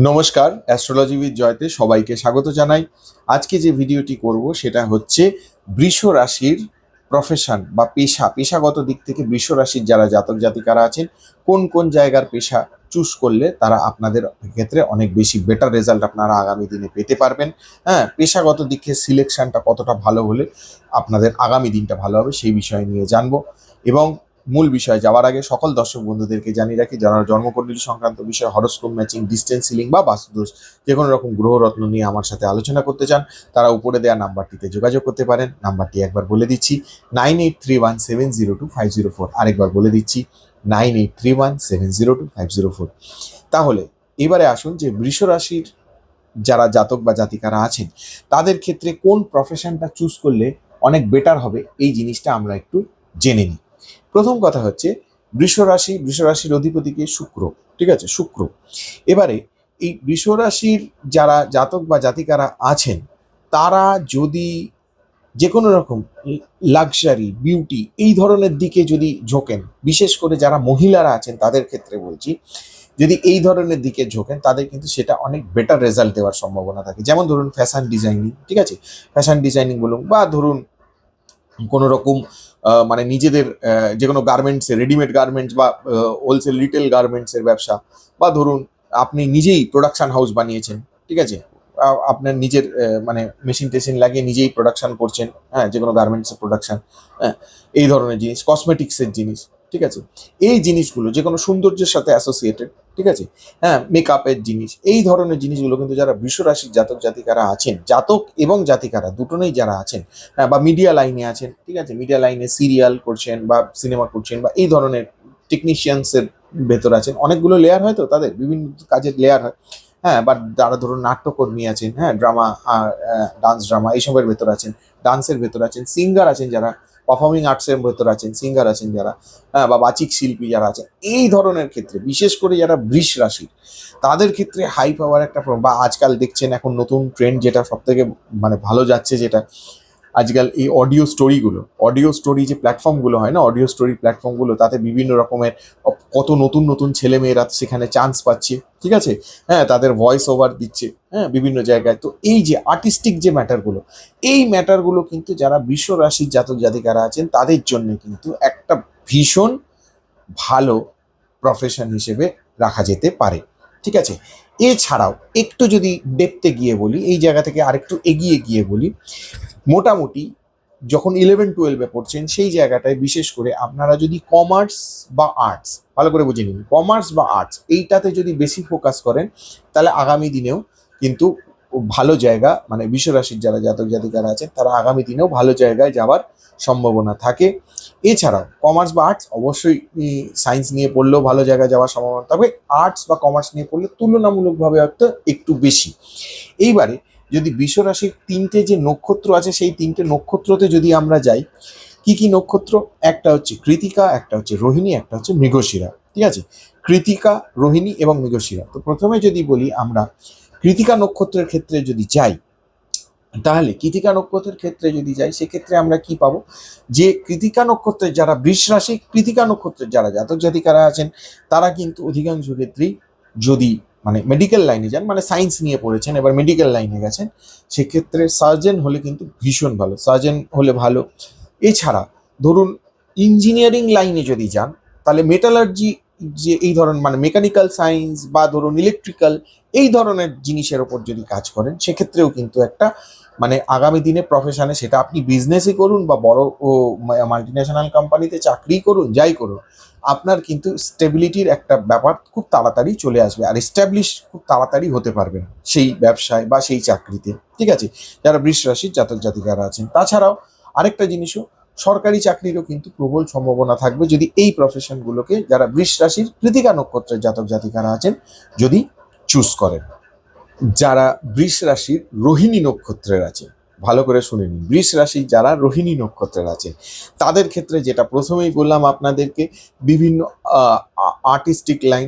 নমস্কার, astrology with Jayate সবাইকে স্বাগত জানাই। আজকে যে ভিডিওটি করব সেটা হচ্ছে বৃষ রাশির প্রফেশন বা পেশাগত দিক থেকে বৃষ রাশির যারা জাতক জাতিকারা আছেন, কোন কোন জায়গার পেশা চুজ করলে তারা আপনাদের ক্ষেত্রে অনেক বেশি বেটার রেজাল্ট আপনারা আগামী দিনে পেতে পারবেন। হ্যাঁ, পেশাগত দিকে সিলেকশনটা কতটা ভালো হলে আপনাদের আগামী দিনটা ভালো হবে সেই বিষয় নিয়ে জানবো। এবং মূল বিষয়ে যাওয়ার আগে সকল দর্শক বন্ধুদেরকে জানিয়ে রাখি, যারা জন্মকুণ্ডলী সংক্রান্ত বিষয়ে হরোস্কোপ ম্যাচিং, ডিস্টেন্স সিলিং বা বাস্তুদোষ যে কোনো রকম গ্রহরত্ন নিয়ে আমার সাথে আলোচনা করতে চান, তারা উপরে দেওয়া নাম্বারটিতে যোগাযোগ করতে পারেন। নাম্বারটি একবার বলে দিচ্ছি, 9831702504। আরেকবার বলে দিচ্ছি, 9831702504। তাহলে এবারে আসুন যে বৃষ রাশির যারা জাতক বা জাতিকারা আছেন তাদের ক্ষেত্রে কোন প্রফেশনটা চুজ করলে অনেক বেটার হবে, এই জিনিসটা আমরা একটু জেনে নিই। প্রথম কথা হচ্ছে বৃষ রাশির অধিপতিকে শুক্র। ঠিক আছে, শুক্র। এবারে এই বৃষ রাশির যারা জাতক বা জাতিকারা আছেন তারা যদি যে কোনো রকম লাক্সারি, বিউটি এই ধরনের দিকে যদি ঝোঁকেন, বিশেষ করে যারা মহিলারা আছেন তাদের ক্ষেত্রে বলছি, যদি এই ধরনের দিকে ঝোঁকেন তাদের কিন্তু সেটা অনেক বেটার রেজাল্ট দেওয়ার সম্ভাবনা থাকে। যেমন ধরুন ফ্যাশন ডিজাইনিং, ঠিক আছে, ফ্যাশন ডিজাইনিং বলুন, বা ধরুন কোনো রকম মানে নিজেদের যে কোনো গার্মেন্টসের, রেডিমেড গার্মেন্টস বা হোলসেল রিটেল গার্মেন্টসের ব্যবসা, বা ধরুন আপনি নিজেই প্রোডাকশন হাউস বানিয়েছেন, ঠিক আছে, আপনার নিজের মানে মেশিন টেশিন লাগিয়ে নিজেই প্রোডাকশন করছেন, হ্যাঁ, যে কোনো গার্মেন্টসের প্রোডাকশন, হ্যাঁ, এই ধরনের জিনিস, কসমেটিক্সের জিনিস, ঠিক আছে, এই জিনিসগুলো যে কোনো সৌন্দর্যের সাথে অ্যাসোসিয়েটেড, ঠিক আছে, হ্যাঁ, মেকআপের জিনিস, এই ধরনের জিনিসগুলো কিন্তু যারা বৃষ রাশির জাতক জাতিকারা আছেন, জাতক এবং জাতিকারা দুটোনেই যারা আছেন, হ্যাঁ, বা মিডিয়া লাইনে আছেন, ঠিক আছে, মিডিয়া লাইনে সিরিয়াল করছেন বা সিনেমা করছেন বা এই ধরনের টেকনিশিয়ানসের ভেতর আছেন, অনেকগুলো লেয়ার হয় তো, তাদের বিভিন্ন কাজের লেয়ার হয়, হ্যাঁ, বা যারা ধরুন নাট্যকর্মী আছেন, হ্যাঁ, ড্রামা, ডান্স ড্রামা এইসবের ভেতর আছেন, ডান্সের ভেতর আছেন, সিঙ্গার আছেন যারা পারফর্মিং আর্টসের ভেতর আছেন, সিঙ্গার আছেন যারা, হ্যাঁ, বা বাচিক শিল্পী যারা আছেন, এই ধরনের ক্ষেত্রে বিশেষ করে যারা বৃষ রাশির তাদের ক্ষেত্রে হাই পাওয়ার একটা বা আজকাল দেখছেন এখন নতুন ট্রেন্ড যেটা সব থেকে মানে ভালো যাচ্ছে, যেটা আজকাল এই অডিও স্টোরি যে প্ল্যাটফর্মগুলো হয় না, অডিও স্টোরি প্ল্যাটফর্মগুলো, তাতে বিভিন্ন রকমের কত নতুন নতুন ছেলে মেয়েরা সেখানে চান্স পাচ্ছে, ঠিক আছে, হ্যাঁ, তাদের ভয়েস ওভার দিচ্ছে, হ্যাঁ, বিভিন্ন জায়গায়। তো এই যে আর্টিস্টিক যে ম্যাটারগুলো, এই ম্যাটারগুলো কিন্তু যারা বৃষ রাশির জাতক জাতিকারা আছেন তাদের জন্য কিন্তু একটা ভীষণ ভালো প্রফেশন হিসেবে রাখা যেতে পারে, ঠিক আছে। এছাড়াও একটু যদি ডেপথে গিয়ে বলি, এই জায়গা থেকে আরেকটু এগিয়ে গিয়ে বলি, মোটামুটি যখন 11-12-এ পড়ছেন সেই জায়গাটায় বিশেষ করে আপনারা যদি কমার্স বা আর্টস, ভালো করে বুঝে নিন, কমার্স বা আর্টস এইটাতে যদি বেশি ফোকাস করেন তাহলে আগামী দিনেও কিন্তু ভালো জায়গা, মানে বৃষ রাশির যারা জাতক জাতিকারা আছেন তারা আগামী দিনেও ভালো জায়গায় যাওয়ার সম্ভাবনা থাকে। এছাড়াও কমার্স বা আর্টস অবশ্যই সায়েন্স নিয়ে পড়লেও ভালো জায়গায় যাওয়ার সম্ভাবনা, তবে আর্টস বা কমার্স নিয়ে পড়লে তুলনামূলকভাবে হয়তো একটু বেশি। এইবারে যদি বৃষ রাশির তিনটে যে নক্ষত্র আছে সেই তিনটে নক্ষত্রতে যদি আমরা যাই, কি কি নক্ষত্র, একটা হচ্ছে কৃতিকা, একটা হচ্ছে রোহিণী, একটা হচ্ছে মৃগশিরা, ঠিক আছে, কৃতিকা, রোহিণী এবং মৃগশিরা। তো প্রথমে যদি বলি আমরা কৃতিকা নক্ষত্রের ক্ষেত্রে যদি যাই, তাহলে কৃতিকা নক্ষত্রের ক্ষেত্রে যদি যাই সেক্ষেত্রে আমরা কি পাবো, যে কৃতিকা নক্ষত্রের যারা বৃষ রাশি, কৃতিকা নক্ষত্রের যারা জাতক জাতিকারা আছেন তারা কিন্তু অধিকাংশ ক্ষেত্রেই যদি মানে মেডিকেল লাইনে যান, মানে সায়েন্স নিয়ে পড়েছেন এবার মেডিকেল লাইনে গেছেন, সেক্ষেত্রে সার্জেন হলে কিন্তু ভীষণ ভালো, সার্জেন হলে ভালো। এছাড়া ধরুন ইঞ্জিনিয়ারিং লাইনে যদি যান তাহলে মেটালার্জি, যে এই ধরনের মানে মেকানিক্যাল সায়েন্স বা ধরুন ইলেকট্রিক্যাল এই ধরনের জিনিসের ওপর যদি কাজ করেন সেক্ষেত্রেও কিন্তু একটা মানে আগামী দিনে প্রফেশনে, সেটা আপনি বিজনেসই করুন বা বড় ও মাল্টিন্যাশনাল কোম্পানিতে চাকরি করুন, যাই করুন, আপনার কিন্তু স্টেবিলিটির একটা ব্যাপার খুব তাড়াতাড়ি চলে আসবে আর এস্টাবলিশ খুব তাড়াতাড়ি হতে পারবেন সেই ব্যবসায় বা সেই চাকরিতে, ঠিক আছে, যারা বৃষ রাশির জাতক জাতিকারা আছেন। তাছাড়াও আরেকটা জিনিসও, সরকারি চাকরিরও কিন্তু প্রবল সম্ভাবনা থাকবে যদি এই প্রফেশনগুলোকে যারা বৃষ রাশির কৃতিকা নক্ষত্রের জাতক জাতিকারা আছেন যদি চুজ করেন। যারা বৃষ রাশির রোহিণী নক্ষত্রের আছে, ভালো করে শুনে নিন, বৃষ রাশির যারা রোহিণী নক্ষত্রের আছে তাদের ক্ষেত্রে যেটা প্রথমেই বললাম আপনাদেরকে, বিভিন্ন আর্টিস্টিক লাইন,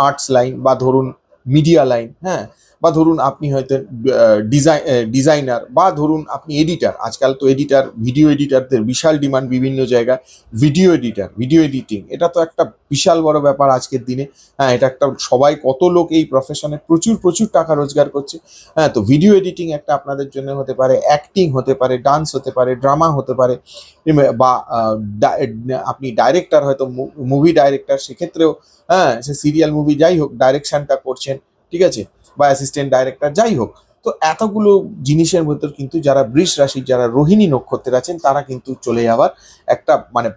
আর্টস লাইন বা ধরুন মিডিয়া লাইন, হ্যাঁ, বা ধরুন আপনি হয়তো ডিজাইনার, বা ধরুন আপনি এডিটার। আজকাল তো এডিটার, ভিডিও এডিটারদের বিশাল ডিমান্ড বিভিন্ন জায়গায়। ভিডিও এডিটার, ভিডিও এডিটিং, এটা তো একটা বিশাল বড় ব্যাপার আজকের দিনে। হ্যাঁ, এটা একটা সবাই, কত লোক এই প্রফেশনে প্রচুর প্রচুর টাকা রোজগার করছে। হ্যাঁ, তো ভিডিও এডিটিং একটা আপনাদের জন্য হতে পারে, অ্যাক্টিং হতে পারে, ডান্স হতে পারে, ড্রামা হতে পারে, বা আপনি ডাইরেক্টর, হয়তো মুভি ডাইরেক্টর, সেক্ষেত্রেও হ্যাঁ, সে সিরিয়াল মুভি যাই হোক, ডাইরেকশনটা করছেন, ঠিক আছে, বা অ্যাসিস্ট্যান্ট ডাইরেক্টর যাই হোক। তো এতগুলো জিনিসের ভেতর কিন্তু যারা বৃষ রাশির, যারা রোহিণী নক্ষত্রের আছেন, তারা কিন্তু চলে যাওয়ার একটা মানে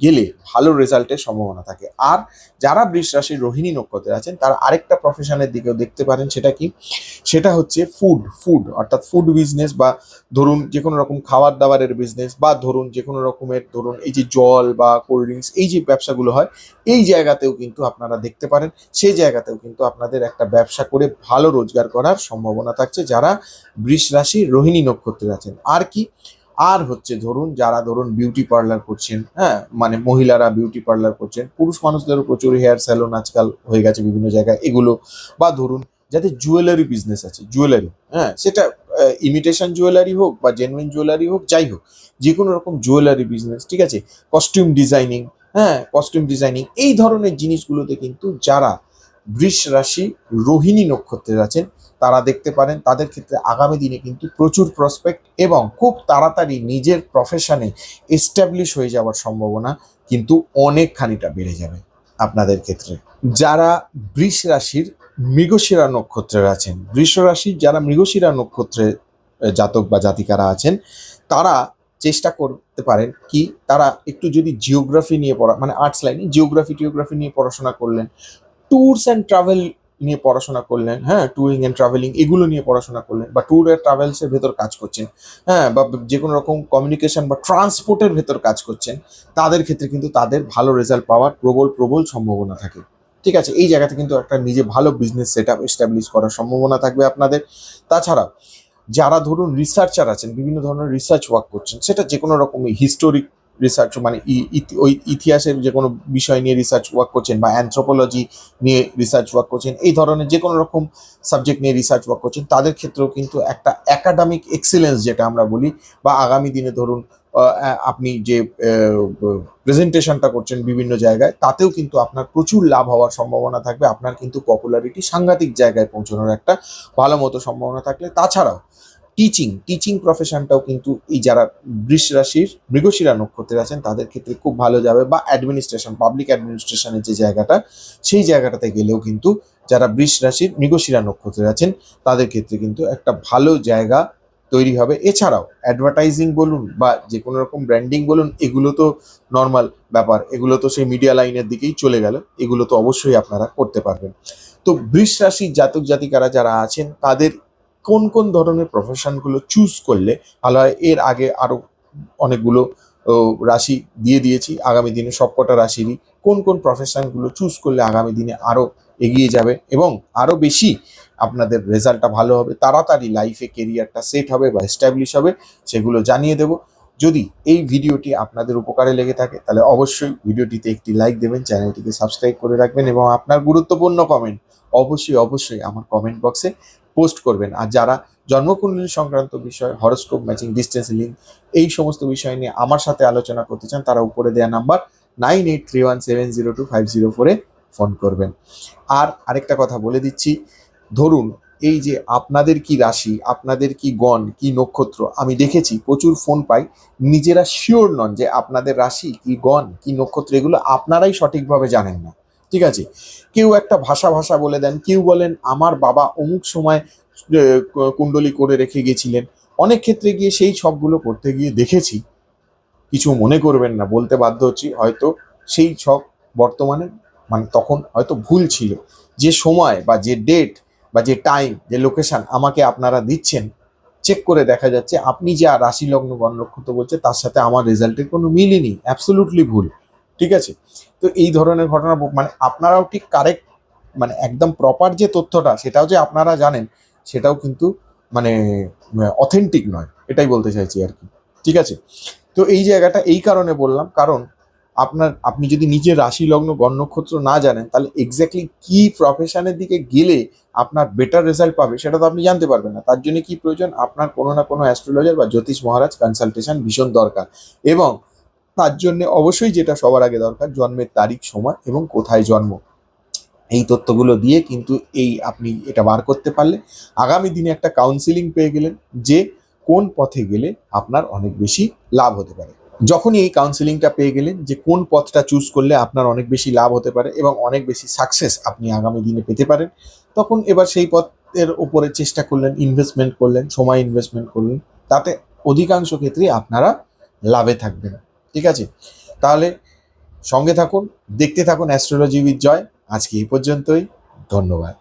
গেলে ভালো রেজাল্টের সম্ভাবনা থাকে। আর যারা বৃষ রাশির রোহিণী নক্ষত্রে আছেন, তারা আরেকটা প্রফেশনের দিকেও দেখতে পারেন। সেটা কি? সেটা হচ্ছে ফুড, অর্থাৎ ফুড বিজনেস, বা ধরুন যে কোনো রকম খাবার দাবারের বিজনেস, বা ধরুন যে কোনো রকমের, ধরুন এই যে জল বা কোল্ড ড্রিঙ্কস, এই যে ব্যবসাগুলো হয়, এই জায়গাতেও কিন্তু আপনারা দেখতে পারেন। সেই জায়গাতেও কিন্তু আপনাদের একটা ব্যবসা করে ভালো রোজগার করার সম্ভাবনা থাকছে, যারা বৃষ রাশি রোহিণী নক্ষত্রে আছেন। আর কি? আর হচ্ছে ধরুন যারা ধরুন বিউটি পার্লার করছেন, হ্যাঁ, মানে মহিলারা বিউটি পার্লার করছেন, পুরুষ মানুষদেরও প্রচুর হেয়ার স্যালন আজকাল হয়ে গেছে বিভিন্ন জায়গায়, এগুলো। বা ধরুন যাদের জুয়েলারি বিজনেস আছে, জুয়েলারি, হ্যাঁ, সেটা ইমিটেশন জুয়েলারি হোক বা জেনুইন জুয়েলারি হোক, যাই হোক, যে কোনো রকম জুয়েলারি বিজনেস, ঠিক আছে, কস্টিউম ডিজাইনিং, হ্যাঁ, কস্টিউম ডিজাইনিং, এই ধরনের জিনিসগুলোতে কিন্তু যারা বৃষ রাশি রোহিণী নক্ষত্রের আছেন, তারা দেখতে পারেন। তাদের ক্ষেত্রে আগামী দিনে কিন্তু প্রচুর প্রসপেক্ট এবং খুব তাড়াতাড়ি নিজের প্রফেশনে এস্টাবলিশ হয়ে যাওয়ার সম্ভাবনা কিন্তু অনেকখানিটা বেড়ে যাবে আপনাদের ক্ষেত্রে। যারা বৃষ রাশির মৃগশিরা নক্ষত্রের আছেন, বৃষ রাশির যারা মৃগশিরা নক্ষত্রে জাতক বা জাতিকারা আছেন, তারা চেষ্টা করতে পারেন কি, তারা একটু যদি জিওগ্রাফি নিয়ে পড়া, মানে আর্টস লাইনে জিওগ্রাফি নিয়ে পড়াশোনা করলেন, ট্যুরস অ্যান্ড ট্রাভেল নিয়ে পড়াশোনা করলেন, হ্যাঁ, ট্যুরিং অ্যান্ড ট্রাভেলিং, এগুলো নিয়ে পড়াশোনা করলেন, বা ট্যুর অ্যান্ড ট্রাভেলসের ভেতর কাজ করছেন, হ্যাঁ, বা যে কোনো রকম কমিউনিকেশন বা ট্রান্সপোর্টের ভেতর কাজ করছেন, তাদের ক্ষেত্রে কিন্তু তাদের ভালো রেজাল্ট পাওয়ার প্রবল প্রবল সম্ভাবনা থাকে। ঠিক আছে, এই জায়গাতে কিন্তু একটা নিজে ভালো বিজনেস সেট আপ এস্টাবলিশ করার সম্ভাবনা থাকবে আপনাদের। তাছাড়া যারা ধরুন রিসার্চার আছেন, বিভিন্ন ধরনের রিসার্চ ওয়ার্ক করছেন, সেটা যে কোনো রকমই হিস্টোরিক রিসার্চ, মানে ওই ইতিহাসের যে কোনো বিষয় নিয়ে রিসার্চ ওয়ার্ক করছেন, বা অ্যানথ্রোপোলজি নিয়ে রিসার্চ ওয়ার্ক করছেন, এই ধরনের যে কোনো রকম সাবজেক্ট নিয়ে রিসার্চ ওয়ার্ক করছেন, তাদের ক্ষেত্রেও কিন্তু একটা একাডেমিক এক্সিলেন্স যেটা আমরা বলি, বা আগামী দিনে ধরুন আপনি যে প্রেজেন্টেশনটা করছেন বিভিন্ন জায়গায়, তাতেও কিন্তু আপনার প্রচুর লাভ হওয়ার সম্ভাবনা থাকবে। আপনার কিন্তু পপুলারিটি সাংঘাতিক জায়গায় পৌঁছানোর একটা ভালো মতো সম্ভাবনা থাকলে। তাছাড়াও টিচিং প্রফেশনটাও কিন্তু এই যারা বৃষ রাশির মৃগশিরা নক্ষত্রের আছেন, তাদের ক্ষেত্রে খুব ভালো যাবে। বা অ্যাডমিনিস্ট্রেশন, পাবলিক অ্যাডমিনিস্ট্রেশনের যে জায়গাটা, সেই জায়গাটাতে গেলেও কিন্তু যারা বৃষ রাশির মৃগশিরা নক্ষত্রের আছেন, তাদের ক্ষেত্রে কিন্তু একটা ভালো জায়গা তৈরি হবে। এছাড়াও অ্যাডভার্টাইজিং বলুন বা যে কোনো রকম ব্র্যান্ডিং বলুন, এগুলো তো নর্মাল ব্যাপার, এগুলো তো সেই মিডিয়া লাইনের দিকেই চলে গেল, এগুলো তো অবশ্যই আপনারা করতে পারবেন। তো বৃষ রাশির জাতক জাতিকারা যারা আছেন, তাদের কোন কোন ধরনের প্রফেশনগুলো চুজ করলে ভালো হয়, এর আগে আরো অনেকগুলো রাশি দিয়ে দিয়েছি। আগামী দিনে সবকটা রাশিরই কোন কোন প্রফেশনগুলো চুজ করলে আগামী দিনে আরো এগিয়ে যাবে এবং আরো বেশি আপনাদের রেজাল্টটা ভালো হবে, তাড়াতাড়ি লাইফে কেরিয়ারটা সেট হবে বা এস্টাবলিশ হবে, সেগুলো জানিয়ে দেব। যদি এই ভিডিওটি আপনাদের উপকারে লেগে থাকে, তাহলে অবশ্যই ভিডিওটিতে একটি লাইক দেবেন, চ্যানেলটিকে সাবস্ক্রাইব করে রাখবেন, এবং আপনার গুরুত্বপূর্ণ কমেন্ট অবশ্যই আমার কমেন্ট বক্সে পোস্ট করবেন। আর যারা জন্মকুণ্ডলী সংক্রান্ত বিষয়, হরোস্কোপ, ম্যাচিং, ডিস্টেন্স লিঙ্ক, এই সমস্ত বিষয় নিয়ে আমার সাথে আলোচনা করতে চান, তারা উপরে দেওয়া নাম্বার 9831702504-এ ফোন করবেন। আর আরেকটা কথা বলে দিচ্ছি, ধরুন এই যে আপনাদের কি রাশি, আপনাদের কি গণ, কি নক্ষত্র, আমি দেখেছি প্রচুর ফোন পাই, নিজেরা শিওর নন যে আপনাদের রাশি কি গণ কি নক্ষত্র, এগুলো আপনারাই সঠিকভাবে জানেন না। ঠিক আছে, কেউ একটা ভাষা বলে দেন, কেউ বলেন আমার বাবা অমুক সময় কুণ্ডলী করে রেখে গেছিলেন। অনেক ক্ষেত্রে গিয়ে সেই ছকগুলো করতে গিয়ে দেখেছি, কিছু মনে করবেন না, বলতে বাধ্য হচ্ছি, হয়তো সেই ছক বর্তমানে, মানে তখন হয়তো ভুল ছিল। যে সময় বা যে ডেট বা যে টাইম, যে লোকেশন আমাকে আপনারা দিচ্ছেন, চেক করে দেখা যাচ্ছে আপনি যে রাশি লগ্ন গণ নক্ষত্র বলছে, তার সাথে আমার রেজাল্টের কোনো মিলই নেই, অ্যাবসোলুটলি ভুল। ঠিক আছে, তো এই ধরনের ঘটনা, মানে আপনারাও ঠিক কারেক্ট, মানে একদম প্রপার যে তথ্যটা, সেটাও যে আপনারা জানেন, সেটাও কিন্তু মানে অথেন্টিক নয়, এটাই বলতে চাইছি আর কি। ঠিক আছে, তো এই জায়গাটা এই কারণে বললাম, কারণ আপনি যদি নিজের রাশি লগ্ন গণ নক্ষত্র না জানেন, তাহলে এক্স্যাক্টলি কি প্রফেশনের দিকে গেলে আপনার বেটার রেজাল্ট পাবে সেটা তো আপনি জানতে পারবেন না। তার জন্য কি প্রয়োজন, আপনার কোনো না কোনো অ্যাস্ট্রোলজার বা জ্যোতিষ মহারাজ কনসালটেশন ভীষণ দরকার। এবং তার জন্য অবশ্যই যেটা সবার আগে দরকার, জন্মের তারিখ, সময় এবং কোথায় জন্ম, এই তথ্যগুলো দিয়ে কিন্তু আপনি এটা বার করতে পারলে আগামী দিনে একটা কাউন্সিলিং পেয়ে গেলেন যে কোন পথে গেলে আপনার অনেক বেশি লাভ হতে পারে। যখনই এই কাউন্সিলিংটা পেয়ে গেলেন যে কোন পথটা চুজ করলে আপনার অনেক বেশি লাভ হতে পারে এবং অনেক বেশি সাকসেস আপনি আগামী দিনে পেতে পারেন, তখন এবার সেই পথের উপরে চেষ্টা করলেন, ইনভেস্টমেন্ট করলেন, সময় ইনভেস্টমেন্ট করলেন, তাতে অধিকাংশ ক্ষেত্রেই আপনারা লাভে থাকবেন। ঠিক আছে, তাহলে সঙ্গে থাকুন, দেখতে থাকুন অ্যাস্ট্রোলজি উইথ জয়। আজকে এই পর্যন্তই, ধন্যবাদ।